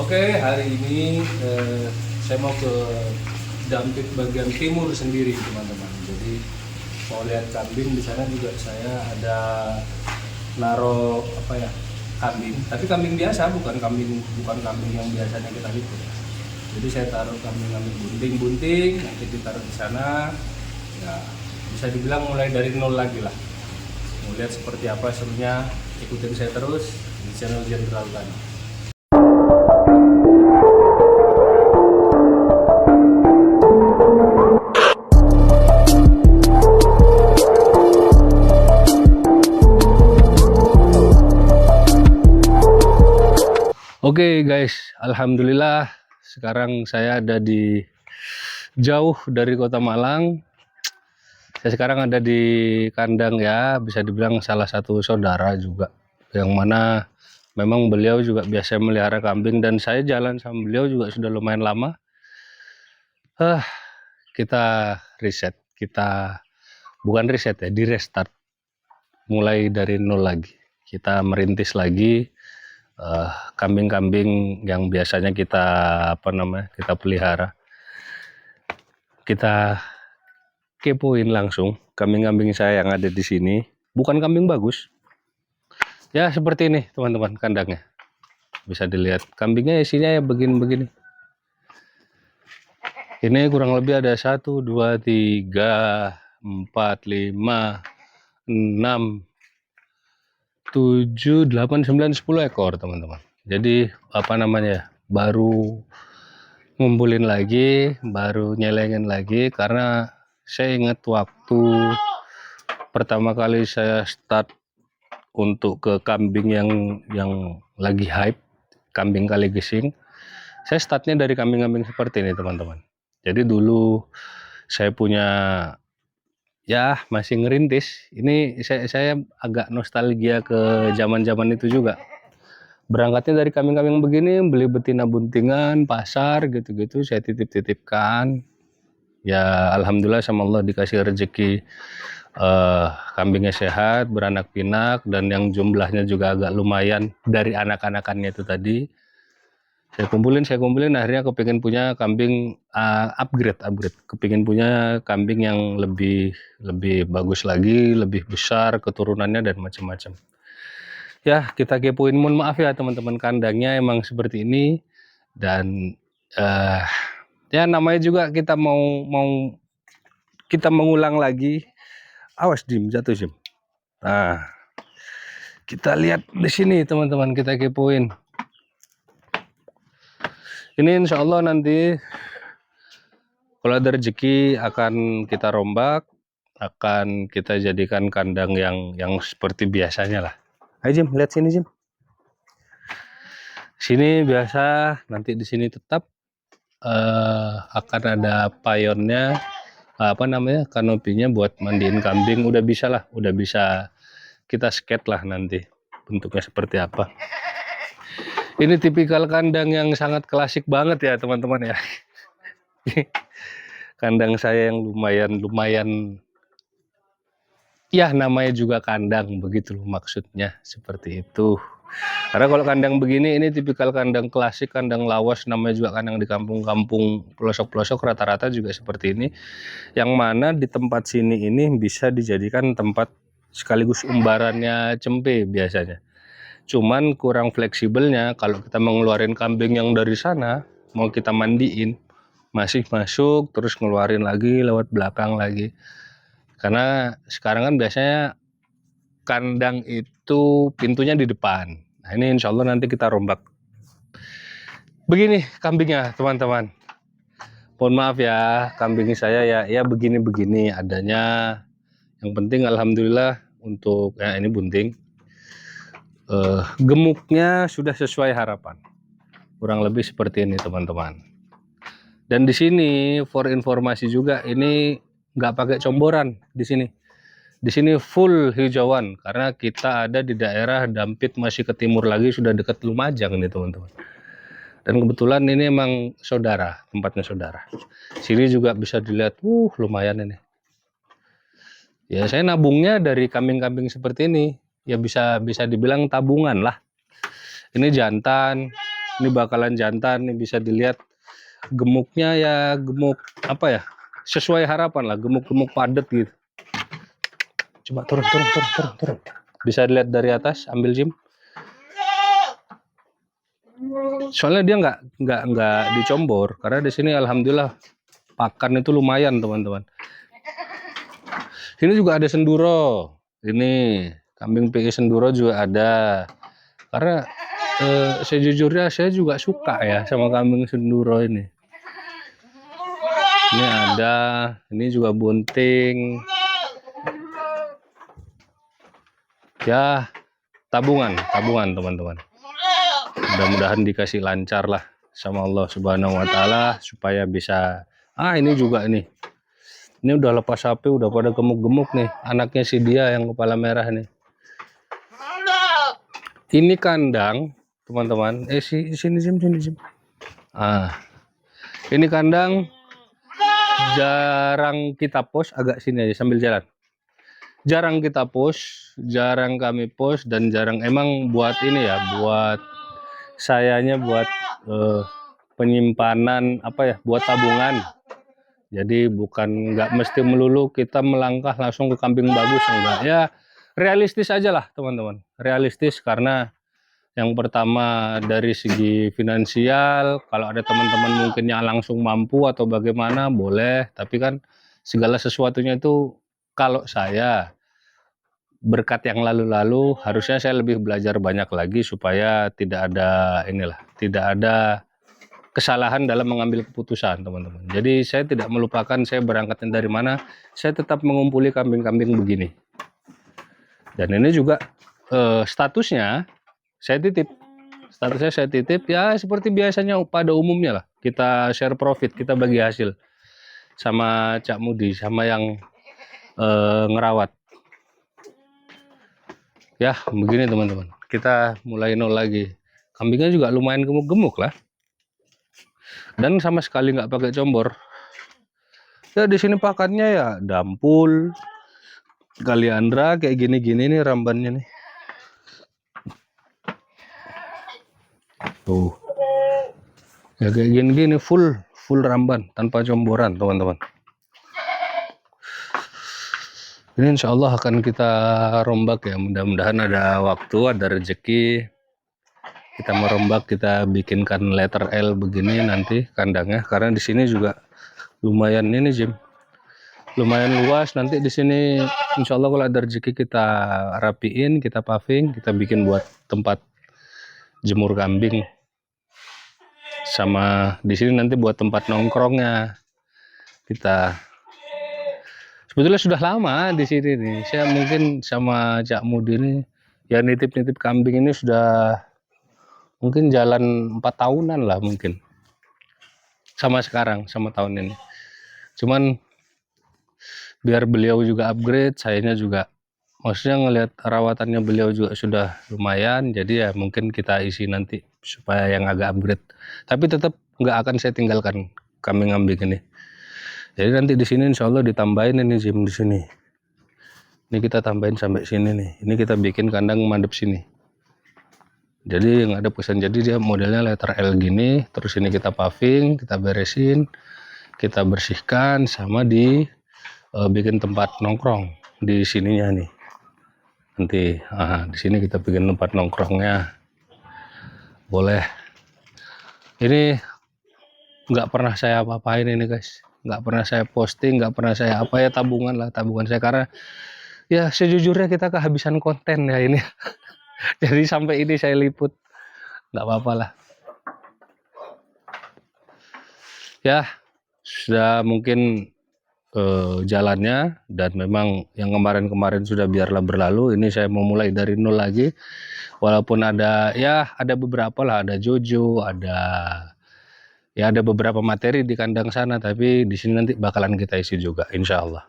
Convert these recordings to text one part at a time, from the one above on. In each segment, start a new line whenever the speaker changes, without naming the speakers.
Oke, hari ini saya mau ke Dampit bagian timur sendiri, teman-teman. Jadi mau lihat kambing di sana juga saya ada naro apa ya kambing, tapi kambing biasa bukan kambing yang biasanya kita liput. Jadi saya taruh kambing-kambing bunting-bunting, nanti ditaruh di sana. Ya bisa dibilang mulai dari nol lagi lah. Mau lihat seperti apa serunya, ikutin saya terus di channel Jenderal Tanah. Oke guys, alhamdulillah sekarang saya ada di jauh dari kota Malang. Saya sekarang ada di kandang ya, bisa dibilang salah satu saudara juga, yang mana memang beliau juga biasa melihara kambing dan saya jalan sama beliau juga sudah lumayan lama. Kita riset, kita bukan riset ya, di restart, mulai dari nol lagi. Kita merintis lagi kambing-kambing yang biasanya kita kita pelihara. Kita kepoin langsung kambing-kambing saya yang ada di sini. Bukan kambing bagus. Ya seperti ini teman-teman kandangnya. Bisa dilihat kambingnya isinya ya begini-begini. Ini kurang lebih ada 1, 2, 3, 4, 5, 6, 7, 8, 9, 10 ekor teman-teman. Jadi baru ngumpulin lagi, baru nyelengin lagi, karena saya ingat waktu pertama kali saya start untuk ke kambing yang lagi hype, kambing kali gesing. Saya startnya dari kambing-kambing seperti ini teman-teman. Jadi dulu saya punya, ya masih ngerintis. Ini saya agak nostalgia ke zaman-zaman itu juga. Berangkatnya dari kambing-kambing begini, beli betina buntingan, pasar gitu-gitu, saya titip-titipkan. Ya alhamdulillah sama Allah dikasih rezeki, kambingnya sehat, beranak pinak, dan yang jumlahnya juga agak lumayan dari anak-anakannya itu tadi. Saya kumpulin, akhirnya kepingin punya kambing, upgrade, kepingin punya kambing yang lebih bagus lagi, lebih besar keturunannya dan macam-macam. Ya kita kepoin, mohon maaf ya teman-teman, kandangnya emang seperti ini. Dan ya namanya juga kita mau kita mengulang lagi. Awas Jim, jatuh Jim. Nah kita lihat di sini teman-teman, kita kepoin. Ini insya Allah nanti kalau ada rezeki akan kita rombak, akan kita jadikan kandang yang seperti biasanya lah. Ayo Jim, lihat sini Jim. Sini biasa, nanti di sini tetap akan ada payonnya, kanopinya buat mandiin kambing. Udah bisa kita skate lah nanti bentuknya seperti apa. Ini tipikal kandang yang sangat klasik banget ya teman-teman ya. Kandang saya yang lumayan ya, namanya juga kandang, begitu maksudnya seperti itu. Karena kalau kandang begini, ini tipikal kandang klasik, kandang lawas, namanya juga kandang di kampung-kampung pelosok-pelosok rata-rata juga seperti ini. Yang mana di tempat sini ini bisa dijadikan tempat sekaligus umbarannya cempe biasanya. Cuman kurang fleksibelnya kalau kita mengeluarin kambing yang dari sana, mau kita mandiin, masih masuk terus ngeluarin lagi lewat belakang lagi. Karena sekarang kan biasanya kandang itu pintunya di depan. Nah ini insya Allah nanti kita rombak. Begini kambingnya teman-teman. Mohon maaf ya, kambing saya ya begini-begini adanya. Yang penting alhamdulillah untuk ini bunting. Gemuknya sudah sesuai harapan. Kurang lebih seperti ini teman-teman. Dan di sini for informasi juga, ini nggak pakai comboran di sini. Di sini full hijauan karena kita ada di daerah Dampit, masih ke timur lagi, sudah dekat Lumajang nih teman-teman. Dan kebetulan ini emang saudara, tempatnya saudara. Sini juga bisa dilihat, lumayan ini. Ya saya nabungnya dari kambing-kambing seperti ini. Ya bisa dibilang tabungan lah. Ini jantan, Ini bakalan jantan nih, bisa dilihat gemuknya ya gemuk apa ya? Sesuai harapan lah, gemuk-gemuk padat gitu. Coba turun. Bisa dilihat dari atas, ambil Jim. Soalnya dia nggak dicombor karena di sini alhamdulillah pakan itu lumayan teman-teman. Sini juga ada senduro. Ini kambing PI senduro juga ada. Karena sejujurnya saya juga suka ya sama kambing senduro ini. Ini ada, ini juga bunting. Ya, tabungan teman-teman. Mudah-mudahan dikasih lancar lah sama Allah Subhanahu wa taala supaya bisa. Ini juga nih. Ini udah lepas sapi, udah pada gemuk-gemuk nih. Anaknya si dia yang kepala merah nih. Ini kandang, teman-teman. Sini. Ini kandang jarang kita post, agak sini aja sambil jalan. Jarang kita post, jarang kami post, dan jarang emang buat ini ya, buat sayanya buat penyimpanan apa ya, buat tabungan. Jadi bukan nggak mesti melulu kita melangkah langsung ke kambing bagus, enggak ya, realistis aja lah teman-teman, realistis. Karena yang pertama dari segi finansial, kalau ada teman-teman mungkin yang langsung mampu atau bagaimana boleh, tapi kan segala sesuatunya itu kalau saya berkat yang lalu-lalu harusnya saya lebih belajar banyak lagi supaya tidak ada kesalahan dalam mengambil keputusan teman-teman. Jadi saya tidak melupakan saya berangkatnya dari mana, saya tetap mengumpuli kambing-kambing begini. Dan ini juga statusnya saya titip ya seperti biasanya pada umumnya lah, kita share profit, kita bagi hasil sama Cak Mudi, sama yang ngerawat. Ya begini teman-teman, kita mulai nol lagi. Kambingnya juga lumayan gemuk-gemuk lah, dan sama sekali nggak pakai combor. Ya di sini pakannya ya dampul, kaliandra kayak gini-gini nih rambannya nih. Tuh, ya kayak gini-gini full ramban tanpa comboran teman-teman. Ini insya Allah akan kita rombak ya, mudah-mudahan ada waktu, ada rezeki. Kita merombak, kita bikinkan letter L begini nanti kandangnya, karena di sini juga lumayan ini Jim, lumayan luas. Nanti di sini insya Allah kalau ada rezeki kita rapiin, kita paving, kita bikin buat tempat jemur kambing. Sama di sini nanti buat tempat nongkrongnya. Kita sebetulnya sudah lama di sini nih. Saya mungkin sama Cak Mudi ini ya nitip-nitip kambing ini sudah mungkin jalan 4 tahunan lah mungkin. Sama sekarang, sama tahun ini. Cuman biar beliau juga upgrade, sayanya juga maksudnya ngelihat rawatannya beliau juga sudah lumayan, jadi ya mungkin kita isi nanti supaya yang agak upgrade. Tapi tetap nggak akan saya tinggalkan kambing-kambing ini. Jadi nanti di sini insya Allah ditambahin ini Jim di sini. Ini kita tambahin sampai sini nih. Ini kita bikin kandang mandep sini. Jadi nggak ada pesan. Jadi dia modelnya letter L gini. Terus ini kita paving, kita beresin, kita bersihkan, sama bikin tempat nongkrong di sininya nih. Nanti di sini kita bikin tempat nongkrongnya. Boleh. Ini nggak pernah saya apa-apain ini guys. Nggak pernah saya posting, nggak pernah saya apa ya, tabungan saya, karena ya sejujurnya kita kehabisan konten ya ini. Jadi sampai ini saya liput, nggak apa-apa lah ya, sudah mungkin jalannya, dan memang yang kemarin-kemarin sudah biarlah berlalu. Ini saya mau mulai dari nol lagi, walaupun ada beberapa lah, ada Jojo, ada beberapa materi di kandang sana, tapi di sini nanti bakalan kita isi juga insya Allah.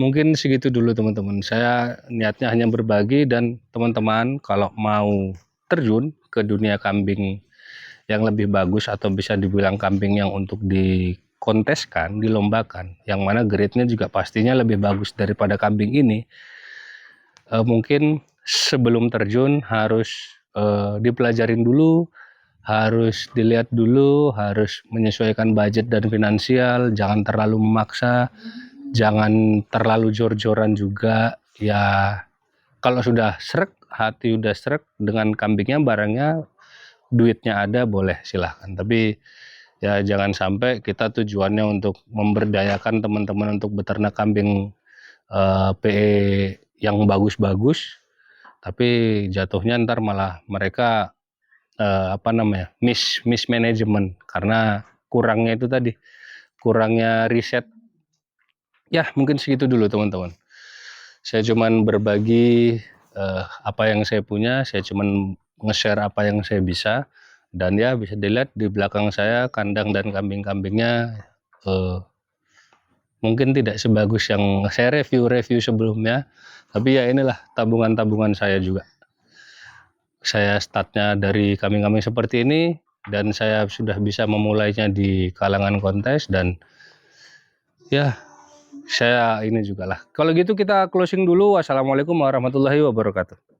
Mungkin segitu dulu teman-teman, saya niatnya hanya berbagi, dan teman-teman kalau mau terjun ke dunia kambing yang lebih bagus, atau bisa dibilang kambing yang untuk dikonteskan, dilombakan, yang mana grade-nya juga pastinya lebih bagus daripada kambing ini, mungkin sebelum terjun harus dipelajarin dulu, harus dilihat dulu, harus menyesuaikan budget dan finansial, jangan terlalu memaksa, jangan terlalu jor-joran juga. Ya, kalau sudah srek, hati udah srek dengan kambingnya, barangnya, duitnya ada, boleh silahkan. Tapi ya jangan sampai kita tujuannya untuk memberdayakan teman-teman untuk beternak kambing PE yang bagus-bagus, tapi jatuhnya ntar malah mereka mismanagement karena kurangnya itu tadi, kurangnya riset. Ya mungkin segitu dulu teman-teman. Saya cuman berbagi apa yang saya punya, saya cuman nge-share apa yang saya bisa, dan ya bisa dilihat di belakang saya kandang dan kambing-kambingnya mungkin tidak sebagus yang saya review sebelumnya, tapi ya inilah tabungan-tabungan saya juga. Saya startnya dari kambing-kambing seperti ini, dan saya sudah bisa memulainya di kalangan kontes, dan ya saya ini juga lah. Kalau gitu kita closing dulu. Wassalamualaikum warahmatullahi wabarakatuh.